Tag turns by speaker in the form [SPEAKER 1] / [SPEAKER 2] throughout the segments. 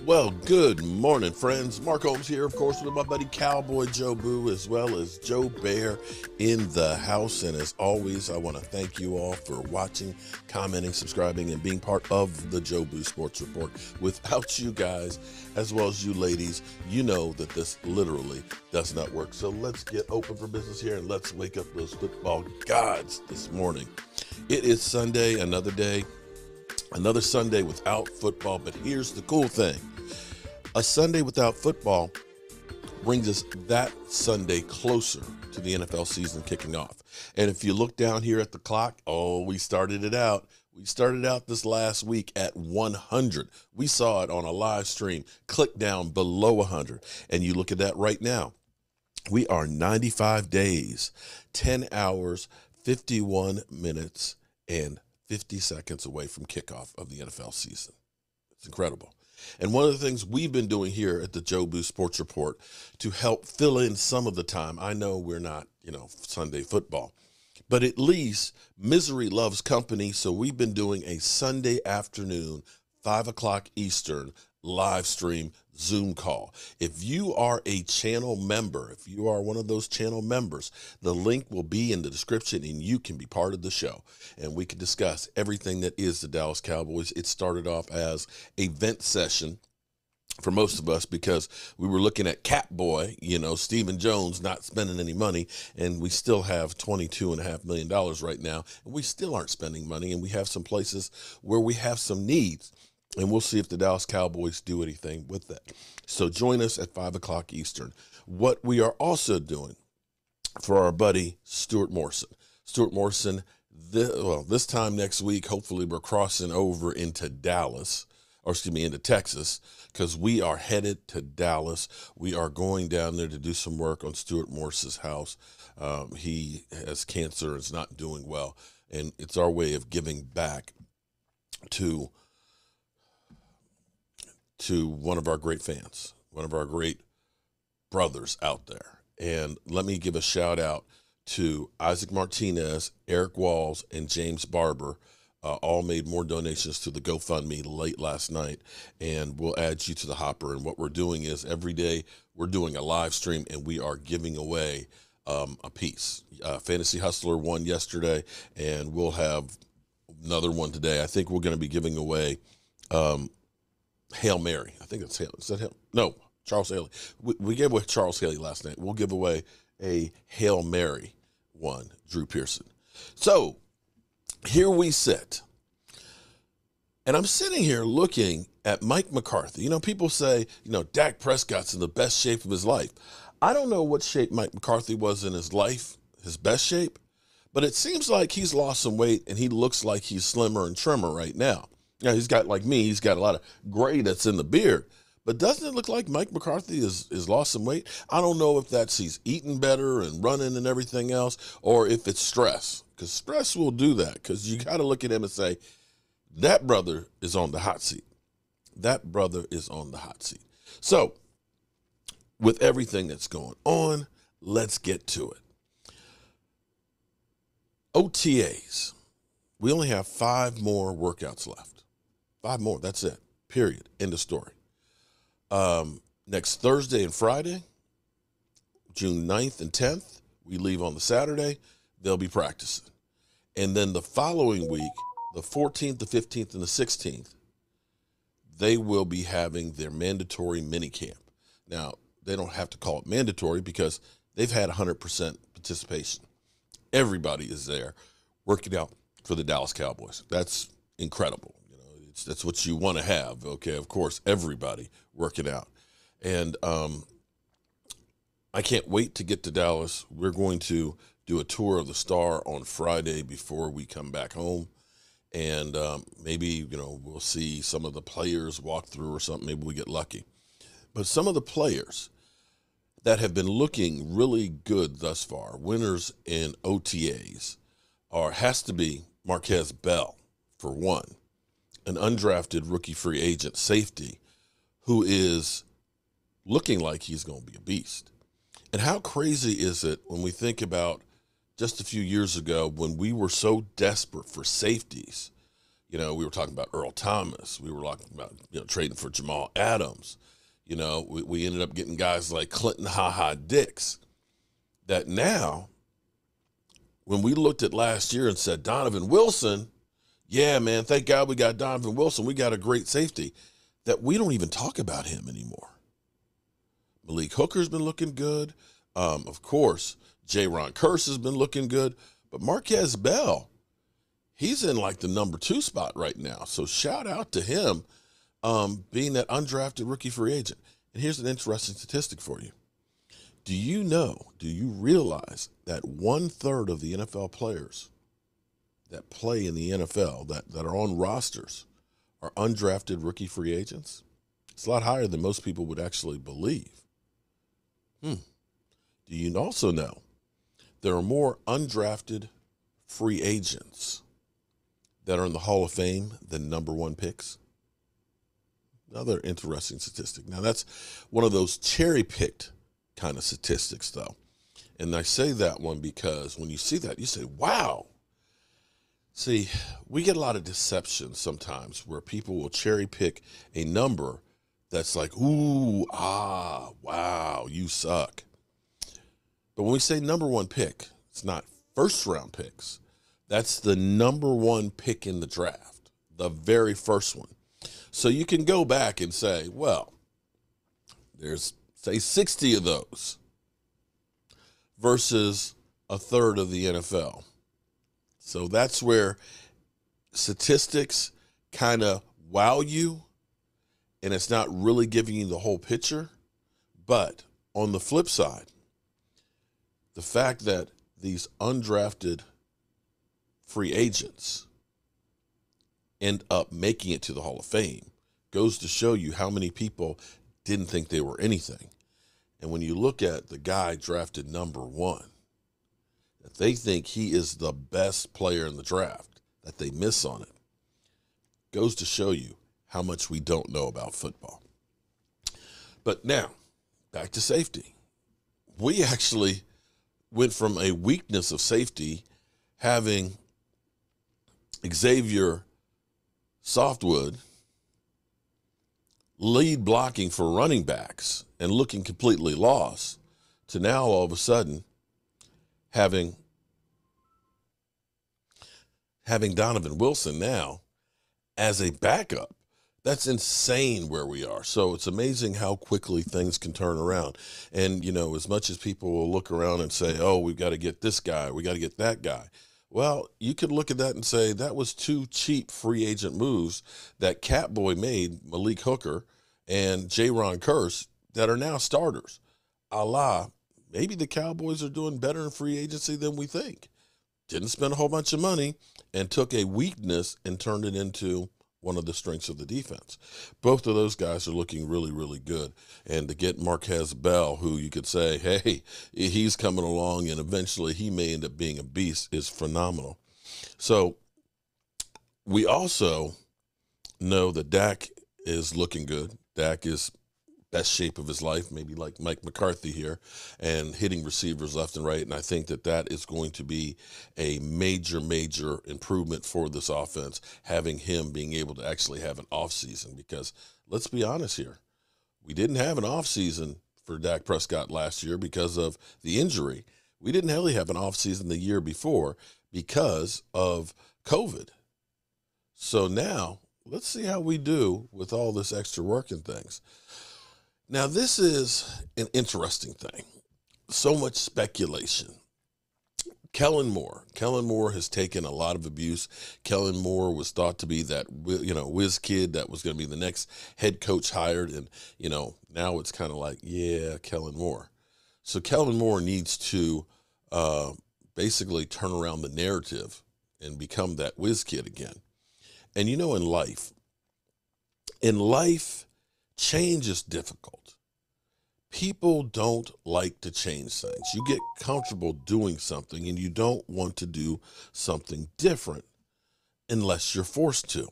[SPEAKER 1] Well, good morning, friends. Mark Holmes here, of course, with my buddy Cowboy Joe Boo, as well as Joe Bear in the house. And as always, I want to thank you all for watching, commenting, subscribing, and being part of the Joe Boo Sports Report. Without you guys, as well as you ladies, you know that this literally does not work. So let's get open for business here and let's wake up those football gods this morning. It is Sunday, another day. Another Sunday without football, but here's the cool thing. A Sunday without football brings us that Sunday closer to the NFL season kicking off. And if you look down here at the clock, we started it out. We started out this last week at 100. We saw it on a live stream. Click down below 100. And you look at that right now. We are 95 days, 10 hours, 51 minutes, and 50 seconds away from kickoff of the NFL season. It's incredible. And one of the things we've been doing here at the Joe Boo Sports Report to help fill in some of the time, I know we're not, Sunday football, but at least misery loves company. So we've been doing a Sunday afternoon, 5 o'clock Eastern live stream Zoom call. If you are a channel member, if you are one of those channel members, the link will be in the description and you can be part of the show and we can discuss everything that is the Dallas Cowboys. It started off as a vent session for most of us because we were looking at Catboy, Stephen Jones not spending any money, and we still have $22.5 million right now, and we still aren't spending money, and we have some places where we have some needs. And we'll see if the Dallas Cowboys do anything with that. So join us at 5 o'clock Eastern. What we are also doing for our buddy Stuart Morrison. Stuart Morrison, this time next week, hopefully we're crossing over into into Texas, because we are headed to Dallas. We are going down there to do some work on Stuart Morrison's house. He has cancer and is not doing well. And it's our way of giving back to one of our great fans, one of our great brothers out there. And let me give a shout out to Isaac Martinez, Eric Walls, and James Barber. All made more donations to the GoFundMe late last night, and we'll add you to the hopper. And what we're doing is every day we're doing a live stream and we are giving away a piece. Fantasy Hustler won yesterday, and we'll have another one today. I think we're going to be giving away Hail Mary. I think that's Hail. Is that Hail? No, Charles Haley. We gave away Charles Haley last night. We'll give away a Hail Mary one, Drew Pearson. So here we sit. And I'm sitting here looking at Mike McCarthy. People say, Dak Prescott's in the best shape of his life. I don't know what shape Mike McCarthy was in his life, his best shape, but it seems like he's lost some weight and he looks like he's slimmer and trimmer right now. He's got, like me, he's got a lot of gray that's in the beard. But doesn't it look like Mike McCarthy is lost some weight? I don't know if that's he's eating better and running and everything else, or if it's stress. Because stress will do that. Because you got to look at him and say, that brother is on the hot seat. That brother is on the hot seat. So, with everything that's going on, let's get to it. OTAs. We only have 5 more workouts left. 5 more, that's it, period, end of story. Next Thursday and Friday, June 9th and 10th, we leave on the Saturday, they'll be practicing. And then the following week, the 14th, the 15th, and the 16th, they will be having their mandatory mini camp. Now, they don't have to call it mandatory because they've had 100% participation. Everybody is there working out for the Dallas Cowboys. That's incredible. That's what you want to have. Okay, of course, everybody working out. And I can't wait to get to Dallas. We're going to do a tour of the Star on Friday before we come back home. And maybe, we'll see some of the players walk through or something. Maybe we get lucky. But some of the players that have been looking really good thus far, winners in OTAs, has to be Marquez Bell, for one. An undrafted rookie free agent safety who is looking like he's going to be a beast. And how crazy is it when we think about just a few years ago when we were so desperate for safeties We were talking about Earl Thomas. We were talking about, trading for Jamal Adams. We ended up getting guys like Clinton Ha Dix that now, when we looked at last year and said, Donovan Wilson, yeah, man, thank God we got Donovan Wilson. We got a great safety, that we don't even talk about him anymore. Malik Hooker's been looking good. Of course, J-Ron Curse has been looking good. But Marquez Bell, he's in like the number 2 spot right now. So shout out to him being that undrafted rookie free agent. And here's an interesting statistic for you. Do you realize that 1/3 of the NFL players that play in the NFL, that are on rosters, are undrafted rookie free agents? It's a lot higher than most people would actually believe. Do you also know there are more undrafted free agents that are in the Hall of Fame than number 1 picks? Another interesting statistic. Now, that's one of those cherry-picked kind of statistics, though. And I say that one because when you see that, you say, wow. See, we get a lot of deception sometimes where people will cherry-pick a number that's like, ooh, wow, you suck. But when we say number 1 pick, it's not first-round picks. That's the number 1 pick in the draft, the very first one. So you can go back and say, well, there's, say, 60 of those versus 1/3 of the NFL. So that's where statistics kind of wow you, and it's not really giving you the whole picture. But on the flip side, the fact that these undrafted free agents end up making it to the Hall of Fame goes to show you how many people didn't think they were anything. And when you look at the guy drafted number 1, that they think he is the best player in the draft, that they miss on it, goes to show you how much we don't know about football. But now, back to safety. We actually went from a weakness of safety, having Xavier Softwood lead blocking for running backs and looking completely lost, to now all of a sudden having Donovan Wilson now as a backup. That's insane where we are. So it's amazing how quickly things can turn around. And, as much as people will look around and say, oh, we've got to get this guy, we got to get that guy. Well, you could look at that and say that was 2 cheap free agent moves that Catboy made, Malik Hooker and J-Ron Curse, that are now starters. Maybe the Cowboys are doing better in free agency than we think. Didn't spend a whole bunch of money and took a weakness and turned it into one of the strengths of the defense. Both of those guys are looking really, really good. And to get Marquez Bell, who you could say, hey, he's coming along and eventually he may end up being a beast, is phenomenal. So we also know that Dak is looking good. Dak is best shape of his life, maybe like Mike McCarthy here, and hitting receivers left and right. And I think that is going to be a major, major improvement for this offense, having him being able to actually have an offseason. Because let's be honest here, we didn't have an offseason for Dak Prescott last year because of the injury. We didn't really have an offseason the year before because of COVID. So now let's see how we do with all this extra work and things. Now, this is an interesting thing. So much speculation. Kellen Moore has taken a lot of abuse. Kellen Moore was thought to be that, whiz kid that was going to be the next head coach hired. And, now it's kind of like, yeah, Kellen Moore. So Kellen Moore needs to basically turn around the narrative and become that whiz kid again. And, in life, change is difficult. People don't like to change things. You get comfortable doing something and you don't want to do something different unless you're forced to.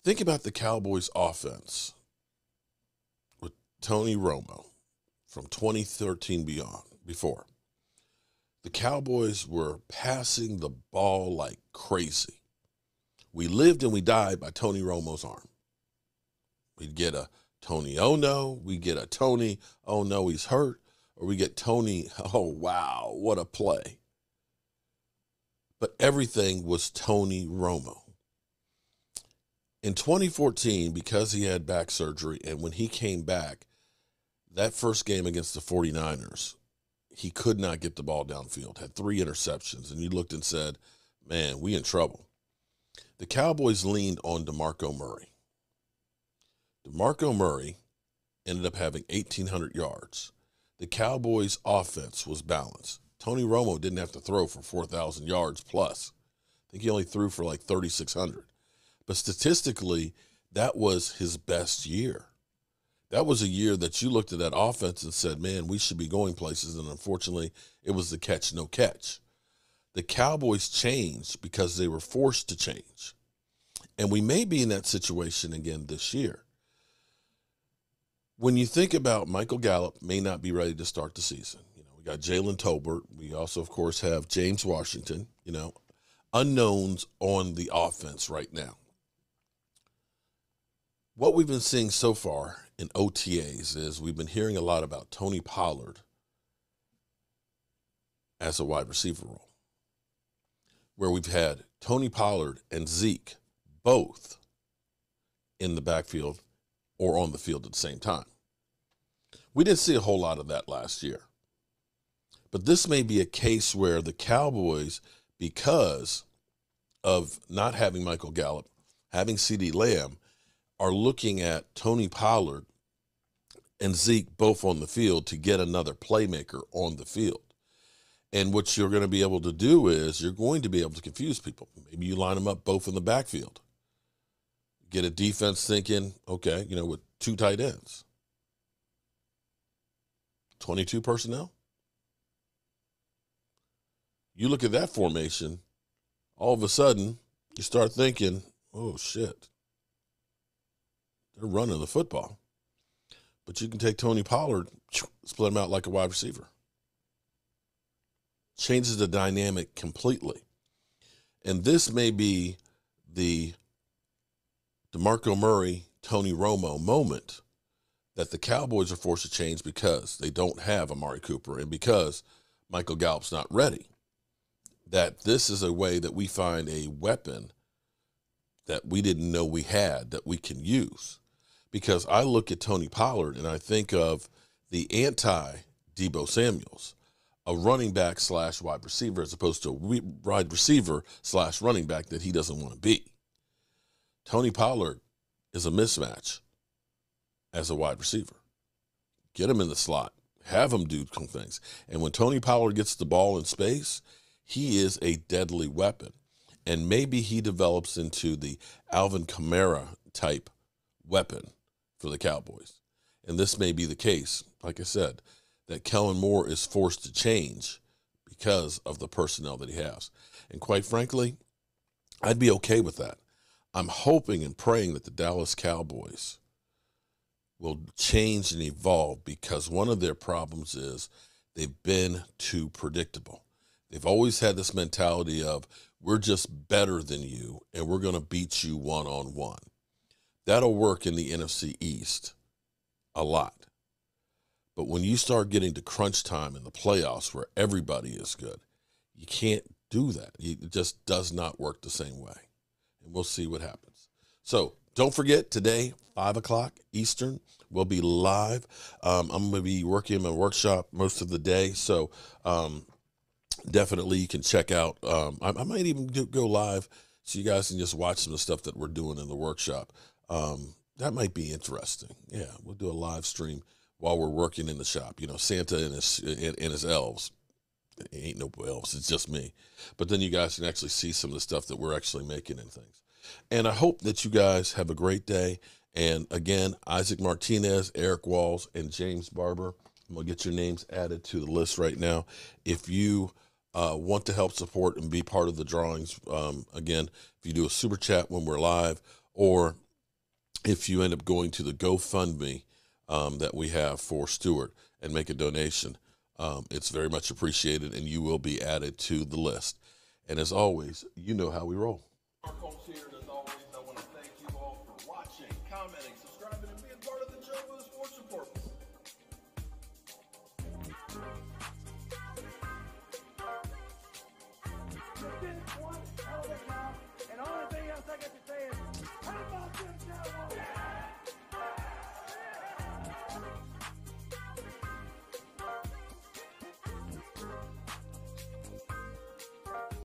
[SPEAKER 1] Think about the Cowboys offense with Tony Romo from 2013 before. The Cowboys were passing the ball like crazy. We lived and we died by Tony Romo's arm. We'd get a Tony, oh no, we get a Tony, oh no, he's hurt, or we get Tony, oh wow, what a play. But everything was Tony Romo. In 2014, because he had back surgery, and when he came back, that first game against the 49ers, he could not get the ball downfield, had 3 interceptions, and you looked and said, man, we in trouble. The Cowboys leaned on Demarco Murray. Demarco Murray ended up having 1,800 yards. The Cowboys' offense was balanced. Tony Romo didn't have to throw for 4,000 yards plus. I think he only threw for like 3,600. But statistically, that was his best year. That was a year that you looked at that offense and said, man, we should be going places. And unfortunately, it was the catch, no catch. The Cowboys changed because they were forced to change. And we may be in that situation again this year. When you think about Michael Gallup may not be ready to start the season. You know, we got Jalen Tolbert. We also, of course, have James Washington, you know, unknowns on the offense right now. What we've been seeing so far in OTAs is we've been hearing a lot about Tony Pollard as a wide receiver role, where we've had Tony Pollard and Zeke both in the backfield or on the field at the same time. We didn't see a whole lot of that last year. But this may be a case where the Cowboys, because of not having Michael Gallup, having CeeDee Lamb, are looking at Tony Pollard and Zeke both on the field to get another playmaker on the field. And what you're going to be able to do is you're going to be able to confuse people. Maybe you line them up both in the backfield. Get a defense thinking, okay, you know, with 2 tight ends. 22 personnel. You look at that formation, all of a sudden you start thinking, oh shit, they're running the football. But you can take Tony Pollard, split him out like a wide receiver. Changes the dynamic completely. And this may be the Demarco Murray, Tony Romo moment that the Cowboys are forced to change because they don't have Amari Cooper and because Michael Gallup's not ready. That this is a way that we find a weapon that we didn't know we had that we can use. Because I look at Tony Pollard and I think of the anti-Deebo Samuels, a running back / wide receiver, as opposed to a wide receiver / running back that he doesn't want to be. Tony Pollard is a mismatch as a wide receiver. Get him in the slot. Have him do some things. And when Tony Pollard gets the ball in space, he is a deadly weapon. And maybe he develops into the Alvin Kamara type weapon for the Cowboys. And this may be the case, like I said, that Kellen Moore is forced to change because of the personnel that he has. And quite frankly, I'd be okay with that. I'm hoping and praying that the Dallas Cowboys will change and evolve, because one of their problems is they've been too predictable. They've always had this mentality of, we're just better than you and we're going to beat you one-on-one. That'll work in the NFC East a lot. But when you start getting to crunch time in the playoffs where everybody is good, you can't do that. It just does not work the same way. And we'll see what happens. So don't forget, today, 5 o'clock Eastern, we'll be live. I'm going to be working in my workshop most of the day. So definitely you can check out. I might even go live so you guys can just watch some of the stuff that we're doing in the workshop. That might be interesting. Yeah, we'll do a live stream while we're working in the shop. You know, Santa and his elves. Ain't no elves, it's just me. But then you guys can actually see some of the stuff that we're actually making and things. And I hope that you guys have a great day. And again, Isaac Martinez, Eric Walls, and James Barber, I'm going to get your names added to the list right now. If you want to help support and be part of the drawings, again, if you do a super chat when we're live, or if you end up going to the GoFundMe that we have for Stewart and make a donation, it's very much appreciated, and you will be added to the list. And as always, you know how we roll. commenting, subscribing.